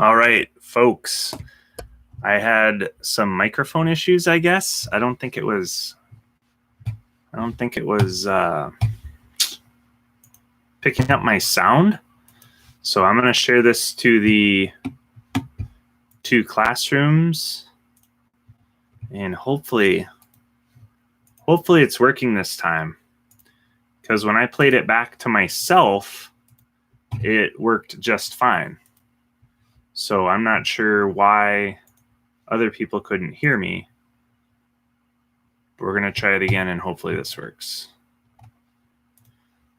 All right, folks. I had some microphone issues, I guess. I don't think it was picking up my sound. So I'm going to share this to the two classrooms, and hopefully it's working this time. Because when I played it back to myself, it worked just fine. So I'm not sure why other people couldn't hear me. But we're going to try it again, and hopefully this works.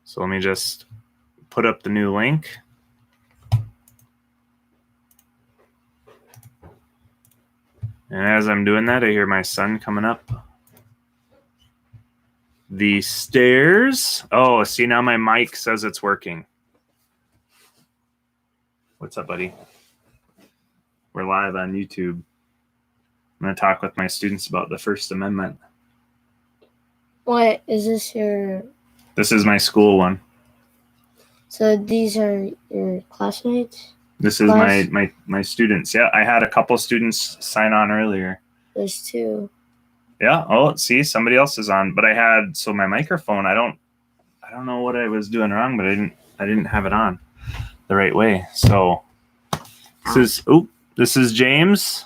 So let me just put up the new link. And as I'm doing that, I hear my son coming up the stairs. Oh, see, now my mic says it's working. What's up, buddy? We're live on YouTube. I'm going to talk with my students about the First Amendment. What is this your... This is my school one. So these are your classmates? This is my students. Yeah, I had a couple students sign on earlier. There's two. Yeah. Oh, see, somebody else is on. But I had my microphone. I don't know what I was doing wrong, but I didn't have it on the right way. So this is James,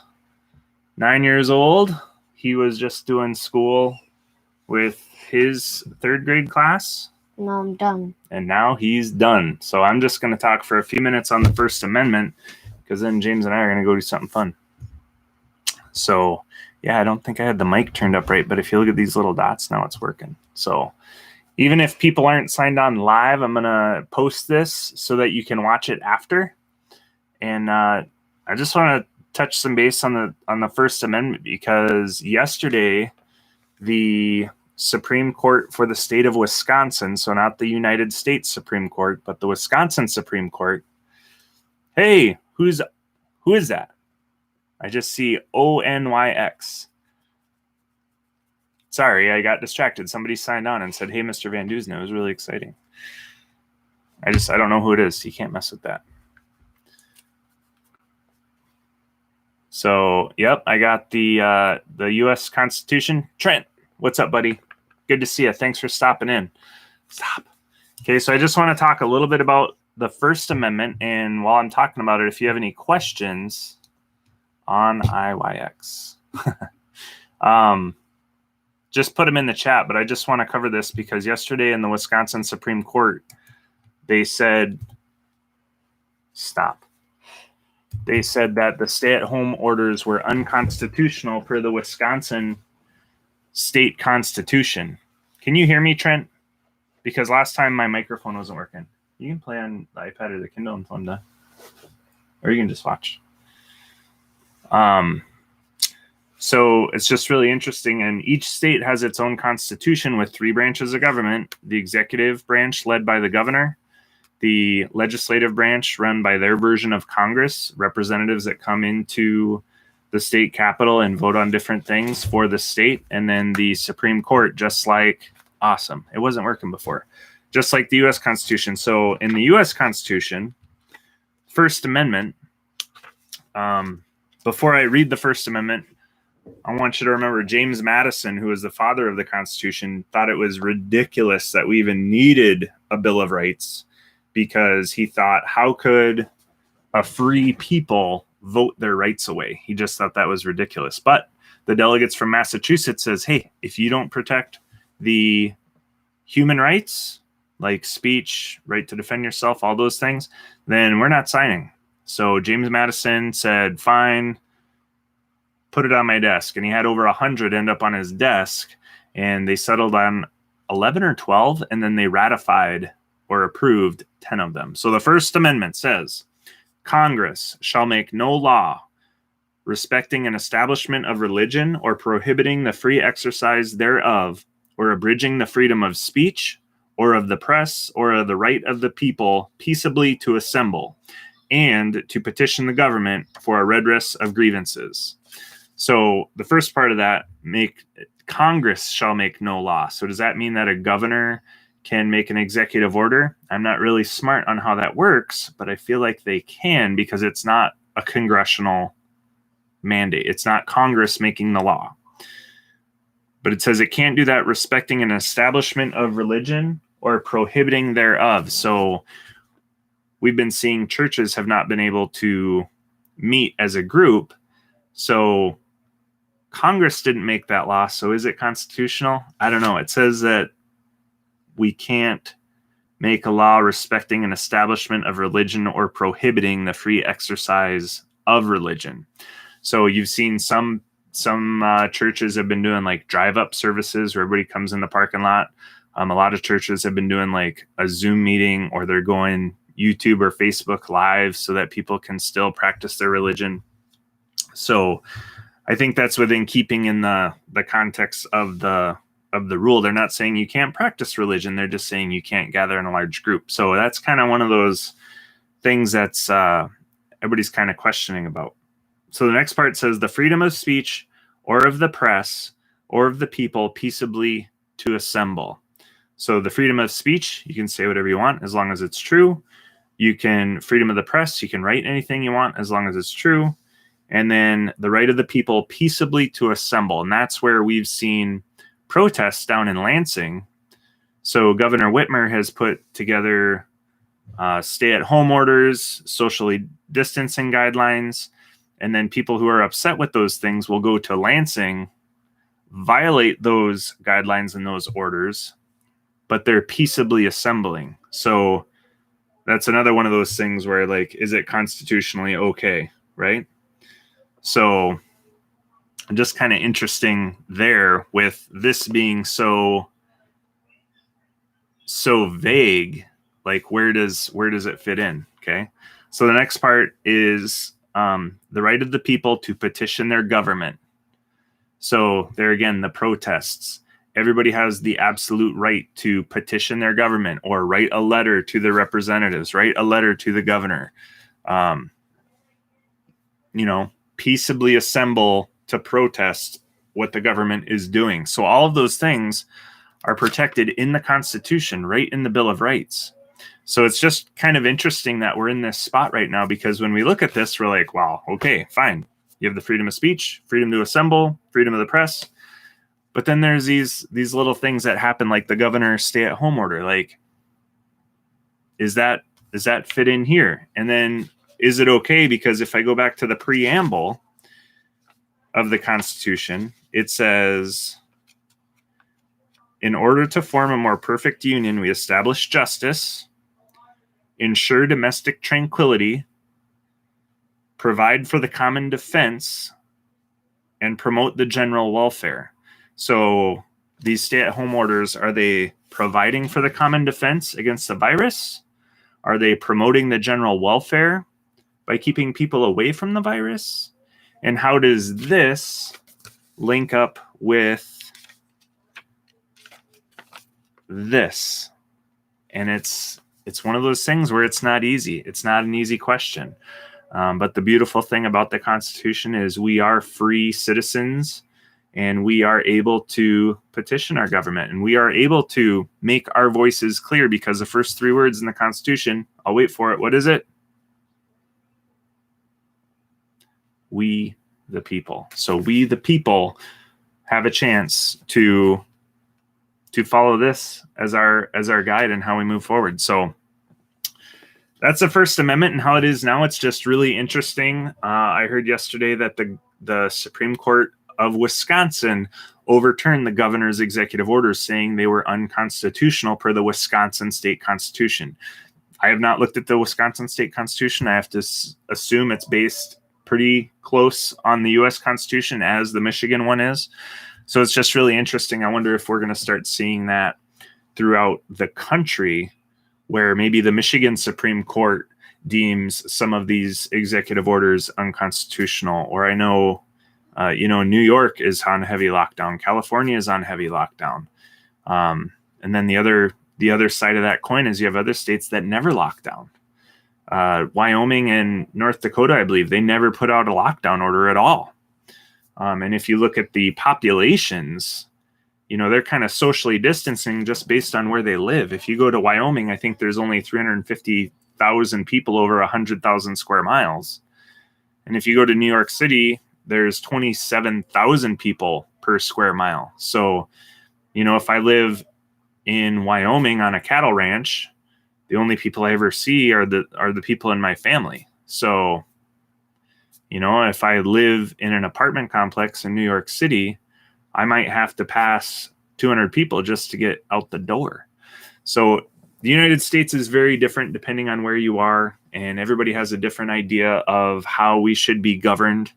9 years old. He was just doing school with his third grade class. Now I'm done. And now he's done. So I'm just going to talk for a few minutes on the First Amendment, because then James and I are going to go do something fun. So, yeah, I don't think I had the mic turned up right, but if you look at these little dots, now it's working. So even if people aren't signed on live, I'm going to post this so that you can watch it after. And I just want to touch some base on the First Amendment, because yesterday the Supreme Court for the state of Wisconsin, so not the United States Supreme Court, but the Wisconsin Supreme Court. Hey, who is that? I just see ONYX. Sorry, I got distracted. Somebody signed on and said, "Hey, Mr. Van Dusen." It was really exciting. I don't know who it is. You can't mess with that. So, yep, I got the U.S. Constitution. Trent, what's up, buddy? Good to see you. Thanks for stopping in. Stop. Okay, so I just want to talk a little bit about the First Amendment. And while I'm talking about it, if you have any questions on IYX, just put them in the chat. But I just want to cover this because yesterday in the Wisconsin Supreme Court, they said, stop. They said that the stay-at-home orders were unconstitutional per the Wisconsin state constitution. Can you hear me, Trent? Because last time my microphone wasn't working. You can play on the iPad or the Kindle and phone, or you can just watch. So it's just really interesting, and each state has its own constitution with 3 branches of government: the executive branch led by the governor, the legislative branch run by their version of Congress, representatives that come into the state capitol and vote on different things for the state, and then the Supreme Court, just like, awesome, it wasn't working before, just like the U.S. Constitution. So in the U.S. Constitution, First Amendment, before I read the First Amendment, I want you to remember James Madison, who was the father of the Constitution, thought it was ridiculous that we even needed a Bill of Rights, because he thought, how could a free people vote their rights away? He just thought that was ridiculous. But the delegates from Massachusetts says, hey, if you don't protect the human rights, like speech, right to defend yourself, all those things, then we're not signing. So James Madison said, fine, put it on my desk. And he had over 100 end up on his desk, and they settled on 11 or 12, and then they ratified or approved 10 of them. So the First Amendment says, Congress shall make no law respecting an establishment of religion or prohibiting the free exercise thereof, or abridging the freedom of speech or of the press or of the right of the people peaceably to assemble and to petition the government for a redress of grievances. So the first part of that, Congress shall make no law. So does that mean that a governor can make an executive order? I'm not really smart on how that works, but I feel like they can, because it's not a congressional mandate. It's not Congress making the law. But it says it can't do that respecting an establishment of religion or prohibiting thereof. So we've been seeing churches have not been able to meet as a group. So Congress didn't make that law. So is it constitutional? I don't know. It says that we can't make a law respecting an establishment of religion or prohibiting the free exercise of religion. So you've seen some churches have been doing like drive-up services where everybody comes in the parking lot. A lot of churches have been doing like a Zoom meeting, or they're going YouTube or Facebook Live so that people can still practice their religion. So I think that's within keeping in the context of the rule. They're not saying you can't practice religion. They're just saying you can't gather in a large group. So that's kind of one of those things that's everybody's kind of questioning about. So the next part says the freedom of speech or of the press or of the people peaceably to assemble. So the freedom of speech, you can say whatever you want as long as it's true. You can freedom of the press, you can write anything you want as long as it's true. And then the right of the people peaceably to assemble. And that's where we've seen protests down in Lansing. So Governor Whitmer has put together stay-at-home orders, socially distancing guidelines, and then people who are upset with those things will go to Lansing, violate those guidelines and those orders, but they're peaceably assembling. So that's another one of those things where, like, is it constitutionally okay, right? So just kind of interesting there with this being so vague. Like, where does it fit in? Okay. So the next part is the right of the people to petition their government. So there again, the protests. Everybody has the absolute right to petition their government or write a letter to their representatives, write a letter to the governor, peaceably assemble to protest what the government is doing. So all of those things are protected in the Constitution, right in the Bill of Rights. So it's just kind of interesting that we're in this spot right now, because when we look at this, we're like, wow, okay, fine. You have the freedom of speech, freedom to assemble, freedom of the press. But then there's these little things that happen, like the governor's stay-at-home order. Like, does that fit in here? And then is it okay? Because if I go back to the preamble of the Constitution, it says, in order to form a more perfect union, we establish justice, ensure domestic tranquility, provide for the common defense, and promote the general welfare. So these stay-at-home orders, are they providing for the common defense against the virus? Are they promoting the general welfare by keeping people away from the virus? And how does this link up with this? And it's one of those things where it's not easy. It's not an easy question. But the beautiful thing about the Constitution is we are free citizens, and we are able to petition our government, and we are able to make our voices clear, because the first three words in the Constitution, I'll wait for it. What is it? We the people. So we the people have a chance to follow this as our guide and how we move forward. So that's the First Amendment and how it is now. It's just really interesting. I heard yesterday that the Supreme Court of Wisconsin overturned the governor's executive orders, saying they were unconstitutional per the Wisconsin state constitution. I have not looked at the Wisconsin state constitution. I have to assume it's based pretty close on the U.S. Constitution as the Michigan one is. So it's just really interesting. I wonder if we're going to start seeing that throughout the country, where maybe the Michigan Supreme Court deems some of these executive orders unconstitutional. Or I know, New York is on heavy lockdown. California is on heavy lockdown. And then the other side of that coin is you have other states that never lock down. Wyoming and North Dakota, I believe, they never put out a lockdown order at all. And if you look at the populations, they're kind of socially distancing just based on where they live. If you go to Wyoming, I think there's only 350,000 people over 100,000 square miles. And if you go to New York City, there's 27,000 people per square mile. So, if I live in Wyoming on a cattle ranch, the only people I ever see are the people in my family. So, if I live in an apartment complex in New York City, I might have to pass 200 people just to get out the door. So the United States is very different depending on where you are, and everybody has a different idea of how we should be governed,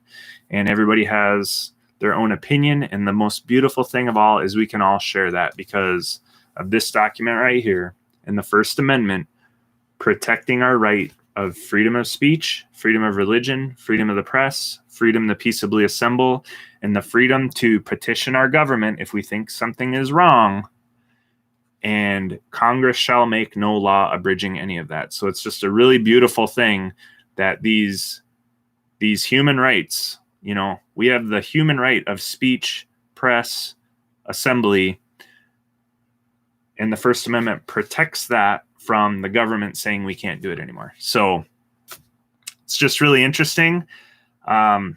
and everybody has their own opinion. And the most beautiful thing of all is we can all share that because of this document right here in the First Amendment, protecting our right of freedom of speech, freedom of religion, freedom of the press, freedom to peaceably assemble, and the freedom to petition our government if we think something is wrong. And Congress shall make no law abridging any of that. So it's just a really beautiful thing that these human rights, we have the human right of speech, press, assembly, and the First Amendment protects that from the government saying we can't do it anymore. So it's just really interesting. I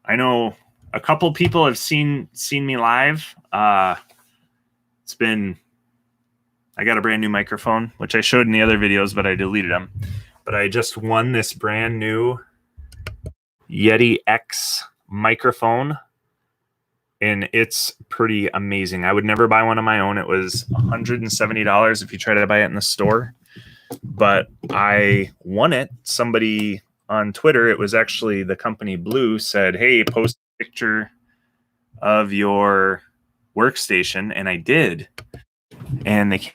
know a couple people have seen me live. I got a brand new microphone, which I showed in the other videos, but I deleted them. But I just won this brand new Yeti X microphone, and it's pretty amazing. I would never buy one on my own. It was $170 if you try to buy it in the store, but I won it. Somebody on Twitter, it was actually the company Blue, said, hey, post a picture of your workstation, and I did. And they